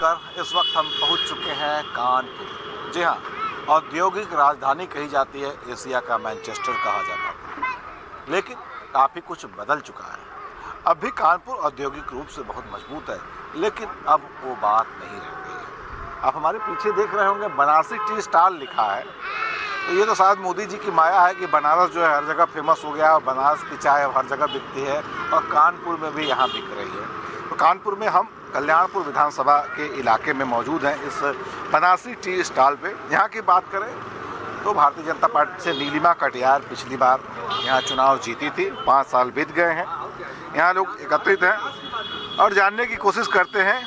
इस वक्त हम पहुंच चुके हैं कानपुर। जी हाँ, औद्योगिक राजधानी कही जाती है, एशिया का मैनचेस्टर कहा जाता है, लेकिन काफ़ी कुछ बदल चुका है। अब भी कानपुर औद्योगिक रूप से बहुत मजबूत है, लेकिन अब वो बात नहीं रह गई है। आप हमारे पीछे देख रहे होंगे बनारसी टी स्टॉल लिखा है, तो ये तो शायद मोदी जी की माया है कि बनारस जो है हर जगह फेमस हो गया और बनारस की चाय अब हर जगह बिकती है और कानपुर में भी यहाँ बिक रही है। तो कानपुर में हम कल्याणपुर विधानसभा के इलाके में मौजूद हैं, इस बनारसी टी स्टॉल पे। यहाँ की बात करें तो भारतीय जनता पार्टी से नीलिमा कटियार पिछली बार यहाँ चुनाव जीती थी, 5 साल बीत गए हैं। यहाँ लोग एकत्रित हैं और जानने की कोशिश करते हैं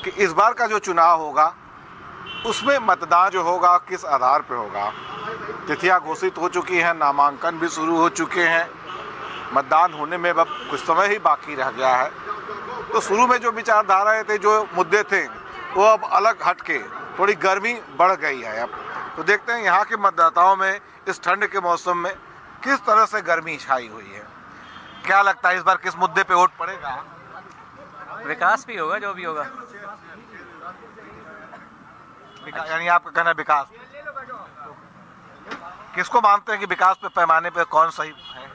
कि इस बार का जो चुनाव होगा उसमें मतदान जो होगा किस आधार पर होगा। तिथियां घोषित हो चुकी हैं, नामांकन भी शुरू हो चुके हैं, मतदान होने में अब कुछ समय ही बाकी रह गया है। तो शुरू में जो विचारधाराएं थे, जो मुद्दे थे, वो अब अलग हटके थोड़ी गर्मी बढ़ गई है अब। तो देखते हैं यहाँ के मतदाताओं में इस ठंड के मौसम में किस तरह से गर्मी छाई हुई है। क्या लगता है इस बार किस मुद्दे पे वोट पड़ेगा? विकास भी होगा, जो भी होगा। यानी आपका कहना है विकास। किसको मानते हैं कि विकास पे पैमाने पे कौन सही है?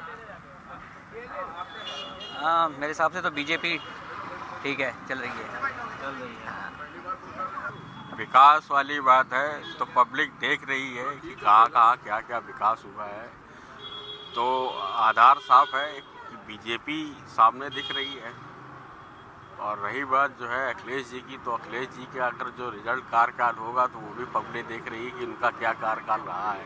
हाँ, मेरे हिसाब से तो बीजेपी ठीक है, चल रही है। विकास वाली बात है तो पब्लिक देख रही है कि कहाँ कहाँ क्या क्या विकास हुआ है। तो आधार साफ है कि बीजेपी सामने दिख रही है। और रही बात जो है अखिलेश जी की, तो अखिलेश जी के अगर जो रिजल्ट कार्यकाल होगा तो वो भी पब्लिक देख रही है कि उनका क्या कार्यकाल रहा है।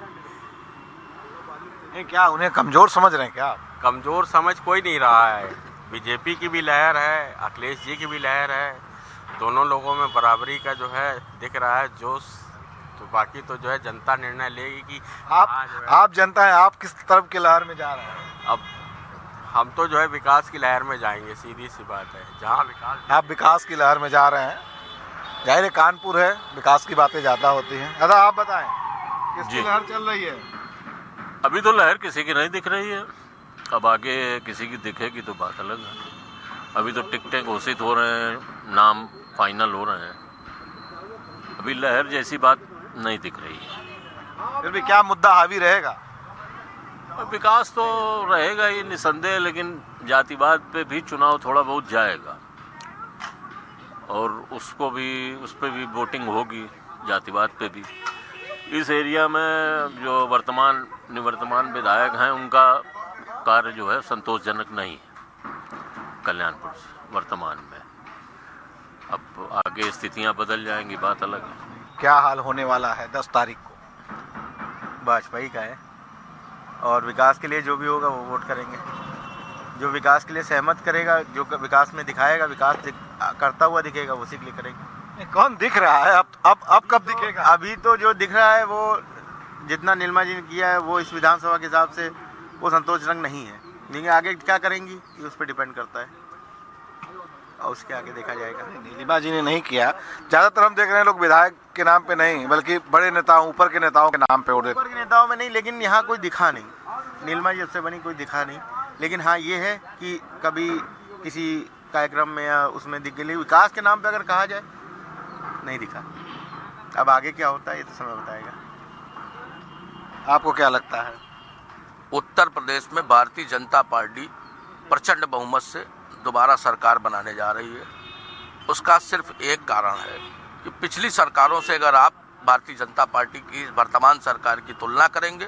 क्या उन्हें कमज़ोर समझ रहे हैं क्या? कमज़ोर समझ कोई नहीं रहा है। बीजेपी की भी लहर है, अखिलेश जी की भी लहर है, दोनों लोगों में बराबरी का जो है दिख रहा है जोश। तो बाकी तो जो है जनता निर्णय लेगी कि आप जनता है, आप किस तरफ की लहर में जा रहे हैं? अब हम तो जो है विकास की लहर में जाएंगे, सीधी सी बात है। जहाँ विकास, आप विकास की लहर में जा रहे हैं। जाहिर है कानपुर है, विकास की बातें ज़्यादा होती हैं। दादा आप बताएं, किसकी लहर चल रही है? अभी तो लहर किसी की नहीं दिख रही है, अब आगे किसी की दिखेगी तो बात अलग है। अभी तो टिकटें घोषित हो रहे हैं, नाम फाइनल हो रहे हैं, अभी लहर जैसी बात नहीं दिख रही है। फिर भी क्या मुद्दा हावी रहेगा? विकास तो रहेगा ही निसंदेह, लेकिन जातिवाद पे भी चुनाव थोड़ा बहुत जाएगा और उस पर भी वोटिंग होगी, जातिवाद पे भी। इस एरिया में जो निवर्तमान विधायक हैं उनका कार्य जो है संतोषजनक नहीं है कल्याणपुर से वर्तमान में। अब आगे स्थितियां बदल जाएंगी, बात अलग है। क्या हाल होने वाला है 10 तारीख को? भाजपा का है और विकास के लिए जो भी होगा वो वोट करेंगे। जो विकास के लिए सहमत करेगा, जो विकास में दिखाएगा, विकास करता हुआ दिखेगा, उसी के लिए करेंगे। कौन दिख रहा है अब कब दिखेगा? अभी तो जो दिख रहा है वो जितना नीलिमा जी ने किया है वो इस विधानसभा के हिसाब से वो संतोषजनक नहीं है, लेकिन आगे क्या करेंगी ये उस पर डिपेंड करता है और उसके आगे देखा जाएगा। नीलिमा जी ने नहीं किया, ज़्यादातर हम देख रहे हैं लोग विधायक के नाम पे नहीं बल्कि बड़े नेताओं, ऊपर के नेताओं के नाम पे वोट देते। ऊपर के नेताओं में नहीं, लेकिन यहाँ कोई दिखा नहीं। नीलिमा जी उससे बनी कोई दिखा नहीं, लेकिन हाँ ये है कि कभी किसी कार्यक्रम में या उसमें दिख गई। विकास के नाम पे अगर कहा जाए नहीं दिखा। अब आगे क्या होता है ये तो समय बताएगा। आपको क्या लगता है? उत्तर प्रदेश में भारतीय जनता पार्टी प्रचंड बहुमत से दोबारा सरकार बनाने जा रही है। उसका सिर्फ एक कारण है कि पिछली सरकारों से अगर आप भारतीय जनता पार्टी की वर्तमान सरकार की तुलना करेंगे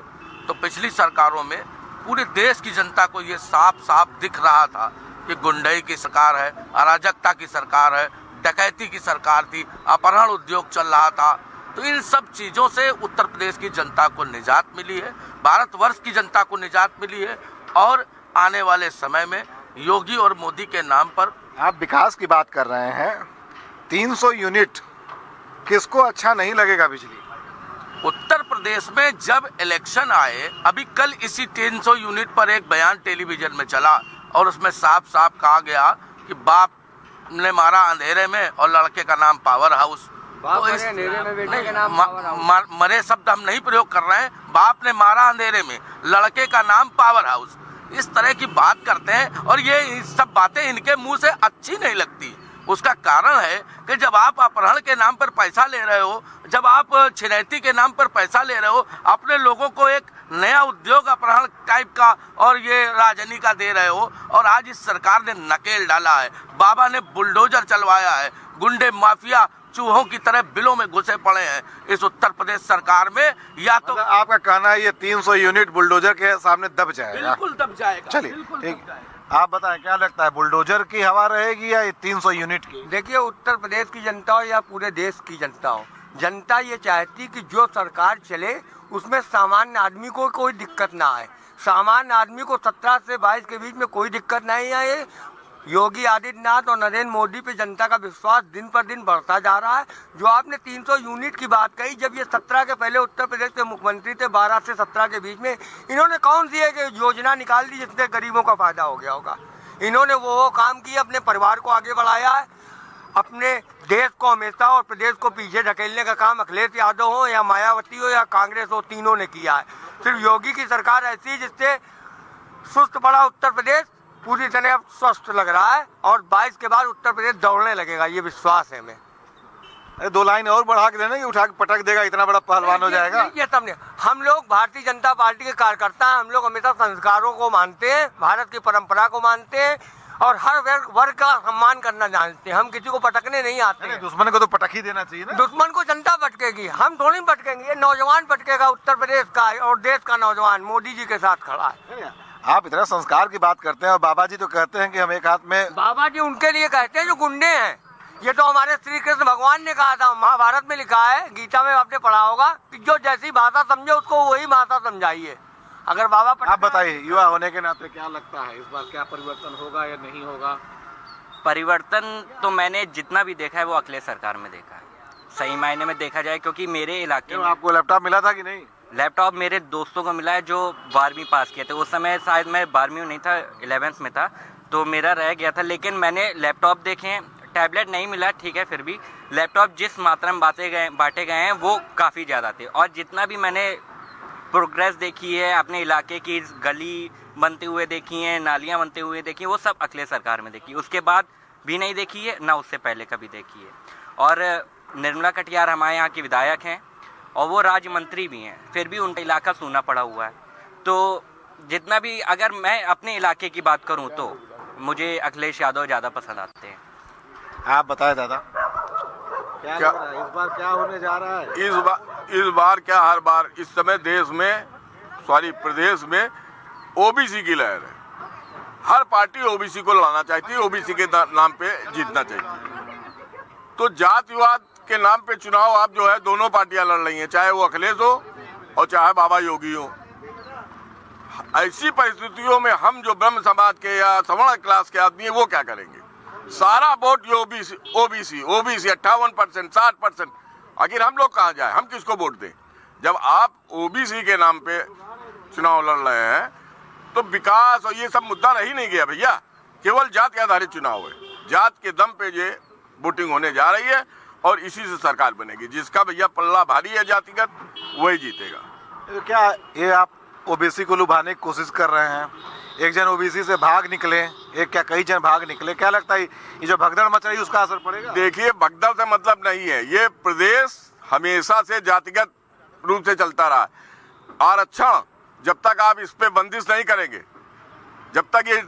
तो पिछली सरकारों में पूरे देश की जनता को ये साफ साफ दिख रहा था कि गुंडई की सरकार है, अराजकता की सरकार है, डकैती की सरकार थी, अपहरण उद्योग चल रहा था। तो इन सब चीज़ों से उत्तर प्रदेश की जनता को निजात मिली है, भारतवर्ष की जनता को निजात मिली है। और आने वाले समय में योगी और मोदी के नाम पर आप विकास की बात कर रहे हैं, 300 यूनिट किसको अच्छा नहीं लगेगा बिजली? उत्तर प्रदेश में जब इलेक्शन आए, अभी कल इसी 300 यूनिट पर एक बयान टेलीविजन में चला और उसमें साफ साफ कहा गया कि बाप ने मारा अंधेरे में और लड़के का नाम पावर हाउस। तो इस मरे शब्द हम नहीं प्रयोग कर रहे हैं, बाप ने मारा अंधेरे में, लड़के का नाम पावर हाउस। इस तरह की बात करते हैं और ये सब बातें इनके मुंह से अच्छी नहीं लगती। उसका कारण है कि जब आप अपहरण के नाम पर पैसा ले रहे हो, जब आप छिनैती के नाम पर पैसा ले रहे हो, अपने लोगों को एक नया उद्योग अपहरण टाइप का और ये राजनी का दे रहे हो, और आज इस सरकार ने नकेल डाला है, बाबा ने बुलडोजर चलवाया है, गुंडे माफिया चूहों की तरह बिलों में घुसे पड़े हैं इस उत्तर प्रदेश सरकार में। या तो मतलब आपका कहना है ये 300 यूनिट बुलडोजर के सामने दब जाएगा? बिल्कुल दब जाएगा। चलिए बिल्कुल ठीक, दब जाएगा। आप बताएं क्या लगता है, बुलडोजर की हवा रहेगी या ये 300 यूनिट की? देखिए, उत्तर प्रदेश की जनता हो या पूरे देश की जनता हो, जनता ये चाहती कि जो सरकार चले उसमें सामान्य आदमी को कोई दिक्कत ना आए। सामान्य आदमी को 17 से 22 के बीच में कोई दिक्कत नहीं आए। योगी आदित्यनाथ और नरेंद्र मोदी पे जनता का विश्वास दिन पर दिन बढ़ता जा रहा है। जो आपने 300 यूनिट की बात कही, जब ये 17 के पहले उत्तर प्रदेश के मुख्यमंत्री थे, 12 से 17 के बीच में, इन्होंने कौन सी एक योजना निकाल दी जिससे गरीबों का फायदा हो गया होगा? इन्होंने वो काम किया, अपने परिवार को आगे बढ़ाया है। अपने देश को हमेशा और प्रदेश को पीछे ढकेलने का काम अखिलेश यादव हो या मायावती हो या कांग्रेस हो, तीनों ने किया है। सिर्फ योगी की सरकार ऐसी है जिससे सुस्त पड़ा उत्तर प्रदेश पूरी तरह अब स्वस्थ लग रहा है, और 22 के बाद उत्तर प्रदेश दौड़ने लगेगा, ये विश्वास है हमें। अरे 2 लाइन और बढ़ा के देना कि उठा के पटक देगा, इतना बड़ा पहलवान हो जाएगा? ये तब नहीं। हम लोग भारतीय जनता पार्टी के कार्यकर्ता हैं, हम लोग हमेशा संस्कारों को मानते हैं, भारत की परंपरा को मानते हैं और हर वर्ग का सम्मान करना जानते हैं। हम किसी को पटकने नहीं आते हैं। दुश्मन को तो पटक ही देना चाहिए ना। दुश्मन को जनता पटकेगी, हम थोड़ी पटकेंगे। ये नौजवान पटकेगा, उत्तर प्रदेश का और देश का नौजवान मोदी जी के साथ खड़ा है। आप इतना संस्कार की बात करते हैं और बाबा जी तो कहते हैं कि हम एक हाथ में। बाबा जी उनके लिए कहते हैं जो गुंडे हैं। ये तो हमारे श्री कृष्ण भगवान ने कहा था, महाभारत में लिखा है, गीता में आपने पढ़ा होगा कि जो जैसी भाषा समझे उसको वही भाषा समझाइए। अगर बाबा आप बताइए, युवा होने के नाते क्या लगता है, इस बार क्या परिवर्तन होगा या नहीं होगा? परिवर्तन तो मैंने जितना भी देखा है वो अखिलेश सरकार में देखा है, सही मायने में देखा जाए, क्योंकि मेरे इलाके में आपको लैपटॉप मिला था कि नहीं? लैपटॉप मेरे दोस्तों को मिला है जो 12वीं पास किए थे। उस समय शायद मैं 12वीं में नहीं था, 11th में था, तो मेरा रह गया था। लेकिन मैंने लैपटॉप देखे हैं, टैबलेट नहीं मिला, ठीक है, फिर भी लैपटॉप जिस मात्रा में बांटे गए हैं वो काफ़ी ज़्यादा थे। और जितना भी मैंने प्रोग्रेस देखी है अपने इलाके की, गली बनते हुए देखी हैं, नालियाँ बनते हुए देखी हैं, वो सब अखिलेश सरकार में देखी। उसके बाद भी नहीं देखी है, ना उससे पहले कभी देखी है। और निर्मला कटियार हमारे यहाँ की विधायक हैं और वो राज्य मंत्री भी हैं, फिर भी उनका इलाका सूना पड़ा हुआ है। तो जितना भी, अगर मैं अपने इलाके की बात करूं तो मुझे अखिलेश यादव ज़्यादा पसंद आते हैं। आप बताएं दादा, क्या लग रहा है, इस बार क्या होने जा रहा है? इस बार क्या, हर बार इस समय देश में, प्रदेश में ओबीसी की लहर है। हर पार्टी ओबीसी को लड़ाना चाहती है, ओबीसी के नाम पे जीतना चाहती है। तो जातिवाद के नाम पे चुनाव आप जो है दोनों पार्टियां लड़ रही हैं, चाहे वो अखिलेश हो और चाहे बाबा योगी हो। ऐसी परिस्थितियों में हम जो ब्रह्म समाज के या सवर्ण क्लास के आदमी हैं वो क्या करेंगे? सारा वोट ओबीसी 58%, 60%। आखिर हम लोग कहाँ जाए, हम किसको वोट दें? जब आप ओबीसी के नाम पे चुनाव लड़ रहे हैं तो विकास और ये सब मुद्दा रह ही नहीं गया भैया, केवल जात के आधारित चुनाव है। जात के दम पे ये वोटिंग होने जा रही है और इसी से सरकार बनेगी। जिसका भैया पल्ला भारी है जातिगत, वही जीतेगा। तो क्या ये आप ओबीसी को लुभाने की कोशिश कर रहे हैं? एक जन ओबीसी से भाग निकले, एक क्या कई जन भाग निकले, क्या लगता है ये जो भगदड़ मच रही है उसका असर पड़ेगा? देखिए, भगदड़ से मतलब नहीं है, ये प्रदेश हमेशा से जातिगत रूप से चलता रहा है। आरक्षण जब तक आप इस पे बंदिश नहीं करेंगे, जब तक ये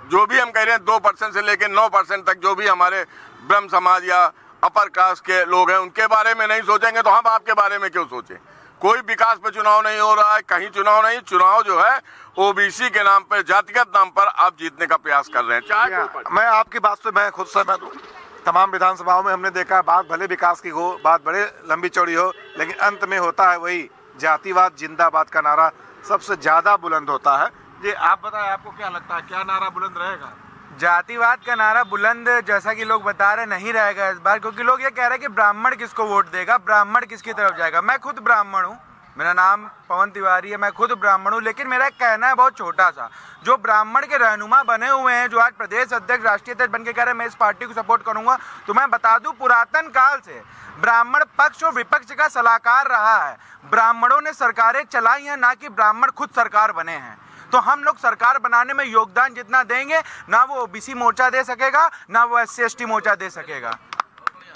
जो भी हम कह रहे हैं 2% से लेकर 9% तक जो भी हमारे ब्रह्म समाज या अपर कास्ट के लोग हैं उनके बारे में नहीं सोचेंगे तो हम आपके बारे में क्यों सोचें? कोई विकास पे चुनाव नहीं हो रहा है, कहीं चुनाव नहीं। चुनाव जो है ओबीसी के नाम पर, जातिगत नाम पर आप जीतने का प्रयास कर रहे हैं। चाहे मैं आपकी बात से मैं खुद सहमत हूँ। तमाम विधानसभाओं में हमने देखा है, बात भले विकास की हो, बात बड़े लंबी चौड़ी हो, लेकिन अंत में होता है वही जातिवाद जिंदाबाद का नारा सबसे ज्यादा बुलंद होता है। ये आप बताएं, आपको क्या लगता है, क्या नारा बुलंद रहेगा? जातिवाद का नारा बुलंद, जैसा कि लोग बता रहे, नहीं रहेगा इस बार, क्योंकि लोग ये कह रहे हैं कि ब्राह्मण किसको वोट देगा, ब्राह्मण किसकी तरफ जाएगा। मैं खुद ब्राह्मण हूँ, मेरा नाम पवन तिवारी है, मैं खुद ब्राह्मण हूँ, लेकिन मेरा कहना है बहुत छोटा सा। जो ब्राह्मण के रहनुमा बने हुए हैं, जो आज प्रदेश अध्यक्ष, राष्ट्रीय अध्यक्ष बन के कह रहे हैं मैं इस पार्टी को सपोर्ट करूंगा, तो मैं बता दूं पुरातन काल से ब्राह्मण पक्ष और विपक्ष का सलाहकार रहा है। ब्राह्मणों ने सरकारें चलाई हैं, ना कि ब्राह्मण खुद सरकार बने हैं। तो हम लोग सरकार बनाने में योगदान जितना देंगे, ना वो ओबीसी मोर्चा दे सकेगा, ना वो SC/ST मोर्चा दे सकेगा।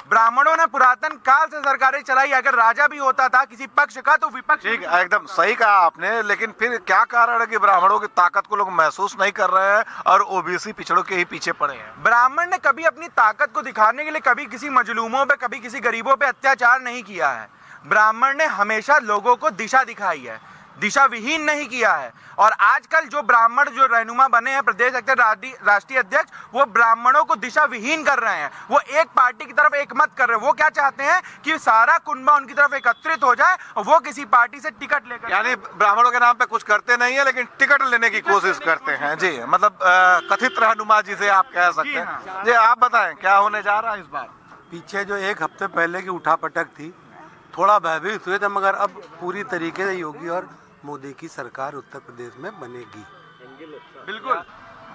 ब्राह्मणों ने पुरातन काल से सरकारें चलाई। अगर राजा भी होता था किसी पक्ष का तो विपक्ष। ठीक, एकदम सही कहा आपने, लेकिन फिर क्या कारण है कि ब्राह्मणों की ताकत को लोग महसूस नहीं कर रहे हैं और ओबीसी पिछड़ों के ही पीछे पड़े हैं? ब्राह्मण ने कभी अपनी ताकत को दिखाने के लिए कभी किसी मजलूमों पे, कभी किसी गरीबों पे अत्याचार नहीं किया है। ब्राह्मण ने हमेशा लोगों को दिशा दिखाई है, दिशा विहीन नहीं किया है। और आजकल जो ब्राह्मण जो रहनुमा बने हैं, प्रदेश अध्यक्ष, राष्ट्रीय अध्यक्ष, वो ब्राह्मणों को दिशा विहीन कर रहे हैं। वो एक पार्टी की तरफ एक मत कर रहे हैं। वो क्या चाहते हैं कि सारा कुनबा उनकी तरफ एकत्रित हो जाए और वो किसी पार्टी से टिकट लेकर, यानी ब्राह्मणों के नाम पे कुछ करते नहीं है लेकिन टिकट लेने की कोशिश करते हैं। जी, मतलब कथित रहनुमा जिसे आप कह सकते हैं। जी, आप बताएं क्या होने जा रहा है इस बार? पीछे जो एक हफ्ते पहले की उठापटक थी, थोड़ा भयभीत हुए थे, मगर अब पूरी तरीके से योगी और मोदी की सरकार उत्तर प्रदेश में बनेगी। बिल्कुल।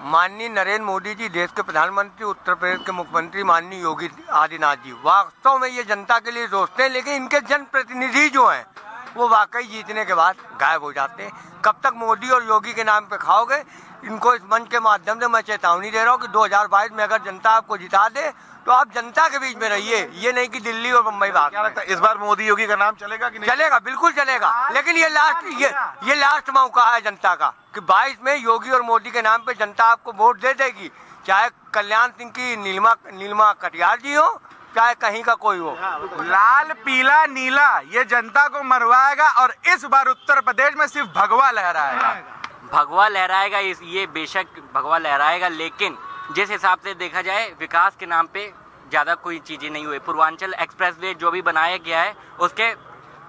माननीय नरेंद्र मोदी जी देश के प्रधानमंत्री, उत्तर प्रदेश के मुख्यमंत्री माननीय योगी आदित्यनाथ जी वास्तव में ये जनता के लिए सोचते हैं, लेकिन इनके जनप्रतिनिधि जो हैं वो वाकई जीतने के बाद गायब हो जाते हैं। कब तक मोदी और योगी के नाम पे खाओगे? इनको इस मंच के माध्यम से मैं चेतावनी दे रहा हूँ कि 2022 में अगर जनता आपको जिता दे तो आप जनता के बीच में रहिए, ये नहीं कि दिल्ली और मुंबई भाग। क्या लगता है इस बार मोदी योगी का नाम चलेगा कि नहीं? चलेगा, बिल्कुल चलेगा, लेकिन ये लास्ट मौका है जनता का कि 22 में योगी और मोदी के नाम पे जनता आपको वोट दे देगी, चाहे कल्याण सिंह की नीलिमा कटियार जी हो, चाहे कहीं का कोई हो। लाल पीला नीला ये जनता को मरवाएगा और इस बार उत्तर प्रदेश में सिर्फ भगवा लहराएगा। भगवा लहराएगा, ये बेशक भगवा लहराएगा, लेकिन जिस हिसाब से देखा जाए विकास के नाम पे ज़्यादा कोई चीज़ें नहीं हुई। पूर्वांचल एक्सप्रेसवे जो भी बनाया गया है उसके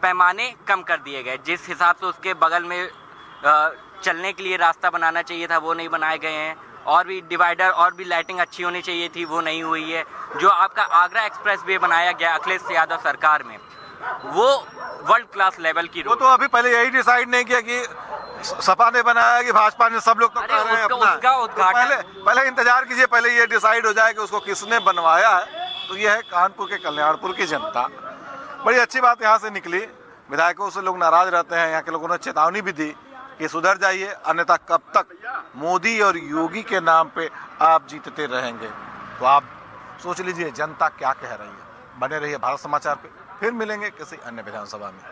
पैमाने कम कर दिए गए। जिस हिसाब से उसके बगल में चलने के लिए रास्ता बनाना चाहिए था वो नहीं बनाए गए हैं, और भी डिवाइडर और भी लाइटिंग अच्छी होनी चाहिए थी वो नहीं हुई है। जो आपका आगरा एक्सप्रेसवे बनाया गया अखिलेश यादव सरकार में, वो वर्ल्ड क्लास लेवल की वो तो अभी पहले यही डिसाइड नहीं किया कि सपा ने बनाया कि भाजपा ने, सब लोग तो कर रहे हैं अपना। पहले इंतजार कीजिए, पहले ये डिसाइड हो जाए कि उसको किसने बनवाया है। तो ये है कानपुर के कल्याणपुर की जनता। बड़ी अच्छी बात यहाँ से निकली। विधायकों से लोग नाराज रहते हैं, यहाँ के लोगों ने चेतावनी भी दी कि सुधर जाइए, अन्यथा कब तक मोदी और योगी के नाम पे आप जीतते रहेंगे। तो आप सोच लीजिए जनता क्या कह रही है। बने रहिए भारत समाचार पे, फिर मिलेंगे किसी अन्य विधानसभा में।